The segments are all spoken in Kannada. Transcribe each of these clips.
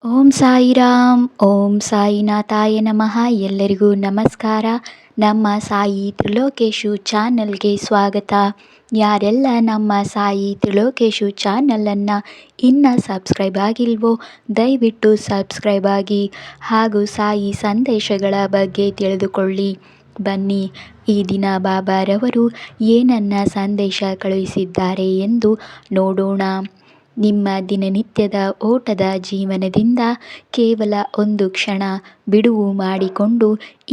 ಓಂ ಸಾಯಿರಾಮ್, ಓಂ ಸಾಯಿನಾಥಾಯ ನಮಃ. ಎಲ್ಲರಿಗೂ ನಮಸ್ಕಾರ. ನಮ್ಮ ಸಾಯಿ ತ್ರಿಲೋಕೇಶು ಚಾನಲ್ಗೆ ಸ್ವಾಗತ. ಯಾರೆಲ್ಲ ನಮ್ಮ ಸಾಯಿ ತ್ರಿಲೋಕೇಶು ಚಾನಲನ್ನು ಇನ್ನೂ ಸಬ್ಸ್ಕ್ರೈಬ್ ಆಗಿಲ್ವೋ ದಯವಿಟ್ಟು ಸಬ್ಸ್ಕ್ರೈಬ್ ಆಗಿ ಹಾಗೂ ಸಾಯಿ ಸಂದೇಶಗಳ ಬಗ್ಗೆ ತಿಳಿದುಕೊಳ್ಳಿ. ಬನ್ನಿ, ಈ ದಿನ ಬಾಬಾರವರು ಏನನ್ನ ಸಂದೇಶ ಕಳುಹಿಸಿದ್ದಾರೆ ಎಂದು ನೋಡೋಣ. ನಿಮ್ಮ ದಿನನಿತ್ಯದ ಓಟದ ಜೀವನದಿಂದ ಕೇವಲ ಒಂದು ಕ್ಷಣ ಬಿಡುವು ಮಾಡಿಕೊಂಡು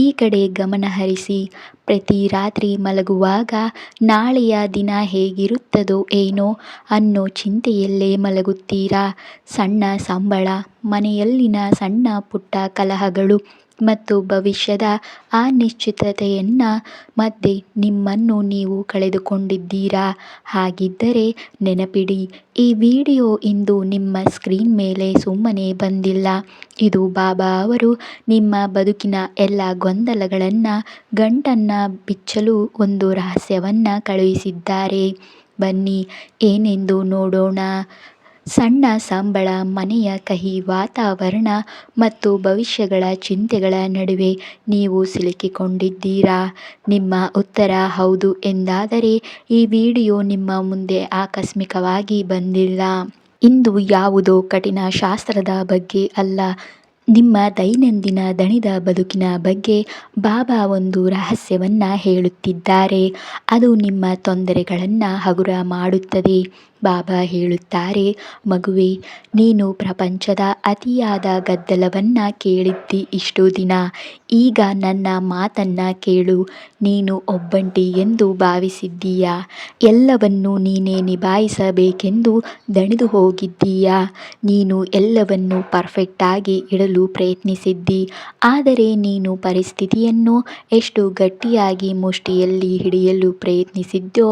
ಈ ಕಡೆ ಗಮನ ಹರಿಸಿ. ಪ್ರತಿ ರಾತ್ರಿ ಮಲಗುವಾಗ ನಾಳೆಯ ದಿನ ಹೇಗಿರುತ್ತದೋ ಏನೋ ಅನ್ನೋ ಚಿಂತೆಯಲ್ಲೇ ಮಲಗುತ್ತೀರಾ. ಸಣ್ಣ ಸಂಬಳ, ಮನೆಯಲ್ಲಿನ ಸಣ್ಣ ಪುಟ್ಟ ಕಲಹಗಳು ಮತ್ತು ಭವಿಷ್ಯದ ಅನಿಶ್ಚಿತತೆಯನ್ನ ಮಧ್ಯೆ ನಿಮ್ಮನ್ನು ನೀವು ಕಳೆದುಕೊಂಡಿದ್ದೀರಾ. ಹಾಗಿದ್ದರೆ ನೆನಪಿಡಿ, ಈ ವಿಡಿಯೋ ಇಂದು ನಿಮ್ಮ ಸ್ಕ್ರೀನ್ ಮೇಲೆ ಸುಮ್ಮನೆ ಬಂದಿಲ್ಲ. ಇದು ಬಾಬಾ ಅವರು ನಿಮ್ಮ ಬದುಕಿನ ಎಲ್ಲ ಗೊಂದಲಗಳನ್ನು ಗಂಟನ್ನು ಬಿಚ್ಚಲು ಒಂದು ರಹಸ್ಯವನ್ನು ಕಳುಹಿಸಿದ್ದಾರೆ. ಬನ್ನಿ, ಏನೆಂದು ನೋಡೋಣ. ಸಣ್ಣ ಸಂಬಳ, ಮನೆಯ ಕಹಿ ವಾತಾವರಣ ಮತ್ತು ಭವಿಷ್ಯಗಳ ಚಿಂತೆಗಳ ನಡುವೆ ನೀವು ಸಿಲುಕಿಕೊಂಡಿದ್ದೀರಾ? ನಿಮ್ಮ ಉತ್ತರ ಹೌದು ಎಂದಾದರೆ ಈ ವಿಡಿಯೋ ನಿಮ್ಮ ಮುಂದೆ ಆಕಸ್ಮಿಕವಾಗಿ ಬಂದಿಲ್ಲ. ಇಂದು ಯಾವುದೋ ಕಠಿಣ ಶಾಸ್ತ್ರದ ಬಗ್ಗೆ ಅಲ್ಲ, ನಿಮ್ಮ ದೈನಂದಿನ ದಣಿದ ಬದುಕಿನ ಬಗ್ಗೆ ಬಾಬಾ ಒಂದು ರಹಸ್ಯವನ್ನು ಹೇಳುತ್ತಿದ್ದಾರೆ. ಅದು ನಿಮ್ಮ ತೊಂದರೆಗಳನ್ನು ಹಗುರ ಮಾಡುತ್ತದೆ. ಬಾಬಾ ಹೇಳುತ್ತಾರೆ, ಮಗುವೆ, ನೀನು ಪ್ರಪಂಚದ ಅತಿಯಾದ ಗದ್ದಲವನ್ನು ಕೇಳಿದ್ದಿ ಇಷ್ಟು ದಿನ. ಈಗ ನನ್ನ ಮಾತನ್ನು ಕೇಳು. ನೀನು ಒಬ್ಬಂಟಿ ಎಂದು ಭಾವಿಸಿದ್ದೀಯಾ? ಎಲ್ಲವನ್ನೂ ನೀನೇ ನಿಭಾಯಿಸಬೇಕೆಂದು ದಣಿದು ಹೋಗಿದ್ದೀಯಾ? ನೀನು ಎಲ್ಲವನ್ನೂ ಪರ್ಫೆಕ್ಟಾಗಿ ಇಡಲು ಪ್ರಯತ್ನಿಸಿದ್ದಿ. ಆದರೆ ನೀನು ಪರಿಸ್ಥಿತಿಯನ್ನು ಎಷ್ಟು ಗಟ್ಟಿಯಾಗಿ ಮುಷ್ಟಿಯಲ್ಲಿ ಹಿಡಿಯಲು ಪ್ರಯತ್ನಿಸಿದ್ಯೋ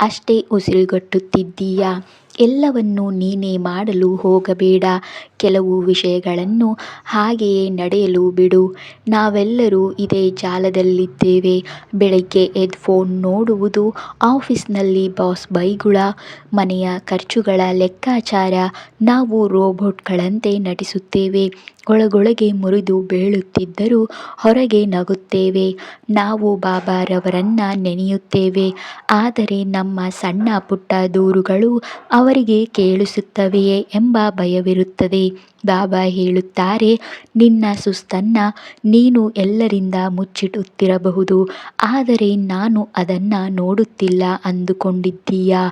ಅಷ್ಟೇ ಉಸಿರುಗಟ್ಟುತ್ತಿದ್ದೀಯಾ. ಎಲ್ಲವನ್ನೂ ನೀನೇ ಮಾಡಲು ಹೋಗಬೇಡ. ಕೆಲವು ವಿಷಯಗಳನ್ನು ಹಾಗೆಯೇ ನಡೆಯಲು ಬಿಡು. ನಾವೆಲ್ಲರೂ ಇದೇ ಜಾಲದಲ್ಲಿದ್ದೇವೆ. ಬೆಳಗ್ಗೆ ಎದ್ದು ಫೋನ್ ನೋಡುವುದು, ಆಫೀಸ್ನಲ್ಲಿ ಬಾಸ್ ಬೈಗುಳ, ಮನೆಯ ಖರ್ಚುಗಳ ಲೆಕ್ಕಾಚಾರ. ನಾವು ರೋಬೋಟ್ಗಳಂತೆ ನಟಿಸುತ್ತೇವೆ. ಒಳಗೊಳಗೆ ಮುರಿದು ಬೀಳುತ್ತಿದ್ದರೂ ಹೊರಗೆ ನಗುತ್ತೇವೆ. ನಾವು ಬಾಬಾರವರನ್ನು ನೆನೆಯುತ್ತೇವೆ, ಆದರೆ ನಮ್ಮ ಸಣ್ಣ ಪುಟ್ಟ ದೂರುಗಳು ಅವರಿಗೆ ಕೇಳಿಸುತ್ತವೆಯೇ ಎಂಬ ಭಯವಿರುತ್ತದೆ. ಬಾಬಾ ಹೇಳುತ್ತಾರೆ, ನಿನ್ನ ಸುಸ್ತನ್ನು ನೀನು ಎಲ್ಲರಿಂದ ಮುಚ್ಚಿಡುತ್ತಿರಬಹುದು, ಆದರೆ ನಾನು ಅದನ್ನು ನೋಡುತ್ತಿಲ್ಲ ಅಂದುಕೊಂಡಿದ್ದೀಯಾ?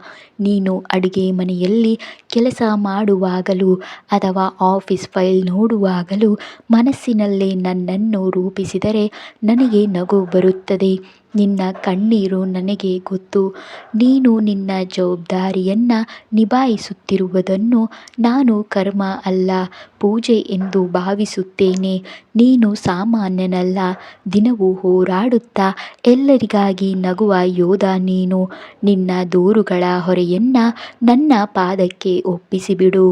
ನೀನು ಅಡುಗೆ ಮನೆಯಲ್ಲಿ ಕೆಲಸ ಮಾಡುವಾಗಲೂ ಅಥವಾ ಆಫೀಸ್ ಫೈಲ್ ನೋಡುವಾಗಲೂ ಮನಸ್ಸಿನಲ್ಲೇ ನನ್ನನ್ನು ರೂಪಿಸಿದರೆ ನನಗೆ ನಗು ಬರುತ್ತದೆ. ನಿನ್ನ ಕಣ್ಣೀರು ನನಗೆ ಗೊತ್ತು. ನೀನು ನಿನ್ನ ಜವಾಬ್ದಾರಿಯನ್ನು ನಿಭಾಯಿಸುತ್ತಿರುವುದನ್ನು ನಾನು ಕರ್ಮ ಅಲ್ಲ, ಪೂಜೆ ಎಂದು ಭಾವಿಸುತ್ತೇನೆ. ನೀನು ಸಾಮಾನ್ಯನಲ್ಲ. ದಿನವೂ ಹೋರಾಡುತ್ತಾ ಎಲ್ಲರಿಗಾಗಿ ನಗುವ ಯೋಧ ನೀನು. ನಿನ್ನ ದೂರುಗಳ ಹೊರೆಯನ್ನು ನನ್ನ ಪಾದಕ್ಕೆ ಒಪ್ಪಿಸಿಬಿಡು.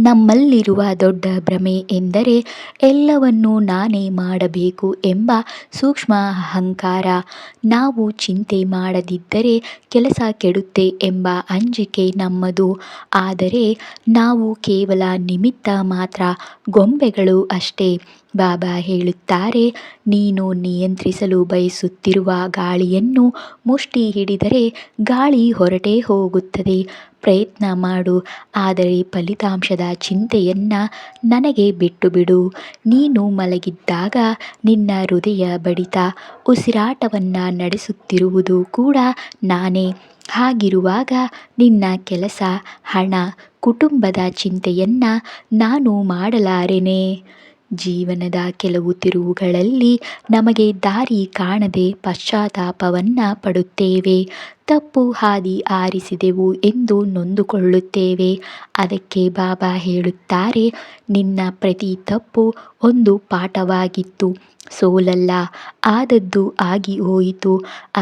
ನಮ್ಮಲ್ಲಿರುವ ದೊಡ್ಡ ಭ್ರಮೆ ಎಂದರೆ ಎಲ್ಲವನ್ನೂ ನಾನೇ ಮಾಡಬೇಕು ಎಂಬ ಸೂಕ್ಷ್ಮ ಅಹಂಕಾರ. ನಾವು ಚಿಂತೆ ಮಾಡದಿದ್ದರೆ ಕೆಲಸ ಕೆಡುತ್ತೆ ಎಂಬ ಅಂಜಿಕೆ ನಮ್ಮದು. ಆದರೆ ನಾವು ಕೇವಲ ನಿಮಿತ್ತ ಮಾತ್ರ, ಗೊಂಬೆಗಳು ಅಷ್ಟೇ. ಬಾಬಾ ಹೇಳುತ್ತಾರೆ, ನೀನು ನಿಯಂತ್ರಿಸಲು ಬಯಸುತ್ತಿರುವ ಗಾಳಿಯನ್ನು ಮುಷ್ಟಿ ಹಿಡಿದರೆ ಗಾಳಿ ಹೊರಟೇ ಹೋಗುತ್ತದೆ. ಪ್ರಯತ್ನ ಮಾಡು, ಆದರೆ ಫಲಿತಾಂಶದ ಚಿಂತೆಯನ್ನು ನನಗೆ ಬಿಟ್ಟುಬಿಡು. ನೀನು ಮಲಗಿದ್ದಾಗ ನಿನ್ನ ಹೃದಯ ಬಡಿತ, ಉಸಿರಾಟವನ್ನು ನಡೆಸುತ್ತಿರುವುದು ಕೂಡ ನಾನೇ. ಹಾಗಿರುವಾಗ ನಿನ್ನ ಕೆಲಸ, ಹಣ, ಕುಟುಂಬದ ಚಿಂತೆಯನ್ನು ನಾನು ಮಾಡಲಾರೆನೇ? ಜೀವನದ ಕೆಲವು ತಿರುವುಗಳಲ್ಲಿ ನಮಗೆ ದಾರಿ ಕಾಣದೆ ಪಶ್ಚಾತ್ತಾಪವನ್ನು ಪಡುತ್ತೇವೆ. ತಪ್ಪು ಹಾದಿ ಆರಿಸಿದೆವು ಎಂದು ನೊಂದುಕೊಳ್ಳುತ್ತೇವೆ. ಅದಕ್ಕೆ ಬಾಬಾ ಹೇಳುತ್ತಾರೆ, ನಿನ್ನ ಪ್ರತಿ ತಪ್ಪು ಒಂದು ಪಾಠವಾಗಿತ್ತು, ಸೋಲಲ್ಲ. ಆದದ್ದು ಆಗಿ ಹೋಯಿತು.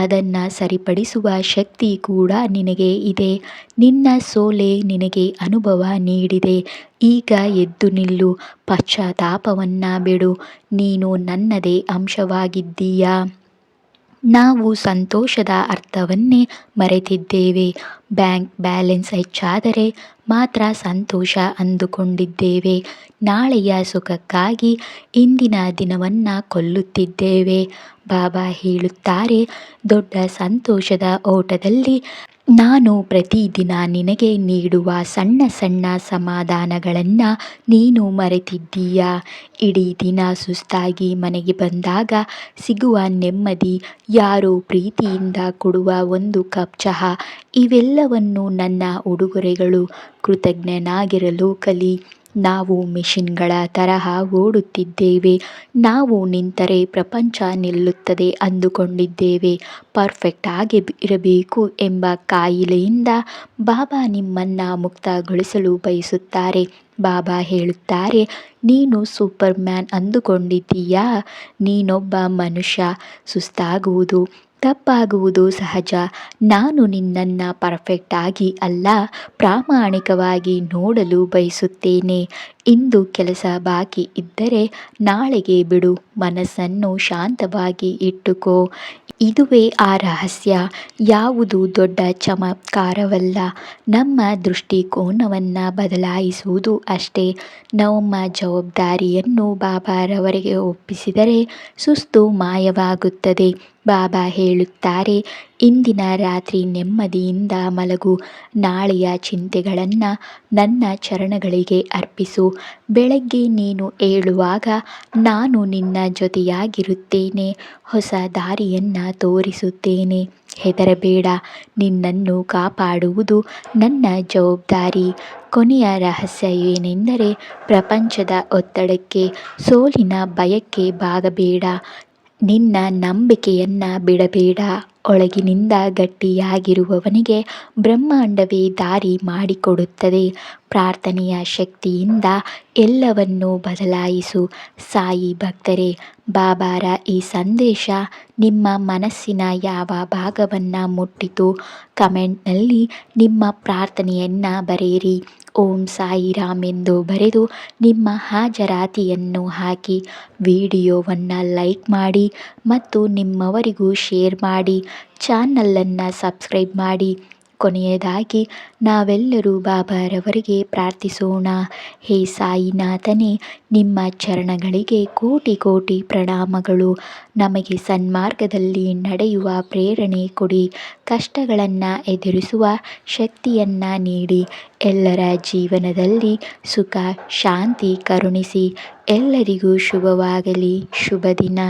ಅದನ್ನು ಸರಿಪಡಿಸುವ ಶಕ್ತಿ ಕೂಡ ನಿನಗೆ ಇದೆ. ನಿನ್ನ ಸೋಲೆ ನಿನಗೆ ಅನುಭವ ನೀಡಿದೆ. ಈಗ ಎದ್ದು ನಿಲ್ಲು, ಪಶ್ಚಾತ್ತಾಪವನ್ನು ಬಿಡು. ನೀನು ನನ್ನದೇ ಅಂಶವಾಗಿದ್ದೀಯಾ. ನಾವು ಸಂತೋಷದ ಅರ್ಥವನ್ನೇ ಮರೆತಿದ್ದೇವೆ. ಬ್ಯಾಂಕ್ ಬ್ಯಾಲೆನ್ಸ್ ಹೆಚ್ಚಾದರೆ ಮಾತ್ರ ಸಂತೋಷ ಅಂದುಕೊಂಡಿದ್ದೇವೆ. ನಾಳೆಯ ಸುಖಕ್ಕಾಗಿ ಇಂದಿನ ದಿನವನ್ನು ಕೊಲ್ಲುತ್ತಿದ್ದೇವೆ. ಬಾಬಾ ಹೇಳುತ್ತಾರೆ, ದೊಡ್ಡ ಸಂತೋಷದ ಓಟದಲ್ಲಿ ನಾನು ಪ್ರತಿದಿನ ನಿನಗೆ ನೀಡುವ ಸಣ್ಣ ಸಣ್ಣ ಸಮಾಧಾನಗಳನ್ನು ನೀನು ಮರೆತಿದ್ದೀಯಾ. ಇಡೀ ದಿನ ಸುಸ್ತಾಗಿ ಮನೆಗೆ ಬಂದಾಗ ಸಿಗುವ ನೆಮ್ಮದಿ, ಯಾರೋ ಪ್ರೀತಿಯಿಂದ ಕೊಡುವ ಒಂದು ಕಪ್ ಚಹಾ, ಇವೆಲ್ಲವನ್ನು ನನ್ನ ಉಡುಗೊರೆಗಳು. ಕೃತಜ್ಞನಾಗಿರಲು ಕಲಿ. ನಾವು ಮೆಷಿನ್ಗಳ ತರಹ ಓಡುತ್ತಿದ್ದೇವೆ. ನಾವು ನಿಂತರೆ ಪ್ರಪಂಚ ನಿಲ್ಲುತ್ತದೆ ಅಂದುಕೊಂಡಿದ್ದೇವೆ. ಪರ್ಫೆಕ್ಟ್ ಆಗಿ ಇರಬೇಕು ಎಂಬ ಕಾಯಿಲೆಯಿಂದ ಬಾಬಾ ನಿಮ್ಮನ್ನು ಮುಕ್ತಗೊಳಿಸಲು ಬಯಸುತ್ತಾರೆ. ಬಾಬಾ ಹೇಳುತ್ತಾರೆ, ನೀನು ಸೂಪರ್ ಮ್ಯಾನ್ ಅಂದುಕೊಂಡಿದ್ದೀಯಾ? ನೀನೊಬ್ಬ ಮನುಷ್ಯ. ಸುಸ್ತಾಗುವುದು, ತಪ್ಪಾಗುವುದು ಸಹಜ. ನಾನು ನಿನ್ನನ್ನು ಪರ್ಫೆಕ್ಟ್ ಆಗಿ ಅಲ್ಲ, ಪ್ರಾಮಾಣಿಕವಾಗಿ ನೋಡಲು ಬಯಸುತ್ತೇನೆ. ಇಂದು ಕೆಲಸ ಬಾಕಿ ಇದ್ದರೆ ನಾಳೆಗೆ ಬಿಡು. ಮನಸ್ಸನ್ನು ಶಾಂತವಾಗಿ ಇಟ್ಟುಕೋ. ಇದುವೇ ಆ ರಹಸ್ಯ. ಯಾವುದು ದೊಡ್ಡ ಚಮತ್ಕಾರವಲ್ಲ, ನಮ್ಮ ದೃಷ್ಟಿಕೋನವನ್ನು ಬದಲಾಯಿಸುವುದು ಅಷ್ಟೇ. ನಮ್ಮ ಜವಾಬ್ದಾರಿಯನ್ನು ಬಾಬಾರವರಿಗೆ ಒಪ್ಪಿಸಿದರೆ ಸುಸ್ತು ಮಾಯವಾಗುತ್ತದೆ. ಬಾಬಾ ಹೇಳುತ್ತಾರೆ, ಇಂದಿನ ರಾತ್ರಿ ನೆಮ್ಮದಿಯಿಂದ ಮಲಗು. ನಾಳೆಯ ಚಿಂತೆಗಳನ್ನು ನನ್ನ ಚರಣಗಳಿಗೆ ಅರ್ಪಿಸು. ಬೆಳಗ್ಗೆ ನೀನು ಏಳುವಾಗ ನಾನು ನಿನ್ನ ಜೊತೆಯಾಗಿರುತ್ತೇನೆ. ಹೊಸ ದಾರಿಯನ್ನು ತೋರಿಸುತ್ತೇನೆ. ಹೆದರಬೇಡ. ನಿನ್ನನ್ನು ಕಾಪಾಡುವುದು ನನ್ನ ಜವಾಬ್ದಾರಿ. ಕೊನೆಯ ರಹಸ್ಯ ಏನೆಂದರೆ, ಪ್ರಪಂಚದ ಒತ್ತಡಕ್ಕೆ, ಸೋಲಿನ ಭಯಕ್ಕೆ ಬಾಗಬೇಡ. ನಿನ್ನ ನಂಬಿಕೆಯನ್ನು ಬಿಡಬೇಡ. ಒಳಗಿನಿಂದ ಗಟ್ಟಿಯಾಗಿರುವವನಿಗೆ ಬ್ರಹ್ಮಾಂಡವೇ ದಾರಿ ಮಾಡಿಕೊಡುತ್ತದೆ. ಪ್ರಾರ್ಥನೆಯ ಶಕ್ತಿಯಿಂದ ಎಲ್ಲವನ್ನೂ ಬದಲಾಯಿಸು. ಸಾಯಿ ಭಕ್ತರೇ, ಬಾಬಾರ ಈ ಸಂದೇಶ ನಿಮ್ಮ ಮನಸ್ಸಿನ ಯಾವ ಭಾಗವನ್ನು ಮುಟ್ಟಿತು? ಕಮೆಂಟ್ನಲ್ಲಿ ನಿಮ್ಮ ಪ್ರಾರ್ಥನೆಯನ್ನು ಬರೆಯಿರಿ. ಓಂ ಸಾಯಿರಾಮ್ ಎಂದು ಬರೆದು ನಿಮ್ಮ ಹಾಜರಾತಿಯನ್ನು ಹಾಕಿ. ವಿಡಿಯೋವನ್ನು ಲೈಕ್ ಮಾಡಿ ಮತ್ತು ನಿಮ್ಮವರಿಗೂ ಶೇರ್ ಮಾಡಿ. ಚಾನಲನ್ನು ಸಬ್ಸ್ಕ್ರೈಬ್ ಮಾಡಿ. ಕೊನೆಯದಾಗಿ ನಾವೆಲ್ಲರೂ ಬಾಬಾರವರಿಗೆ ಪ್ರಾರ್ಥಿಸೋಣ. ಹೇ ಸಾಯಿನಾಥನೇ, ನಿಮ್ಮ ಚರಣಗಳಿಗೆ ಕೋಟಿ ಕೋಟಿ ಪ್ರಣಾಮಗಳು. ನಮಗೆ ಸನ್ಮಾರ್ಗದಲ್ಲಿ ನಡೆಯುವ ಪ್ರೇರಣೆ ಕೊಡಿ. ಕಷ್ಟಗಳನ್ನು ಎದುರಿಸುವ ಶಕ್ತಿಯನ್ನು ನೀಡಿ. ಎಲ್ಲರ ಜೀವನದಲ್ಲಿ ಸುಖ ಶಾಂತಿ ಕರುಣಿಸಿ. ಎಲ್ಲರಿಗೂ ಶುಭವಾಗಲಿ. ಶುಭ ದಿನ.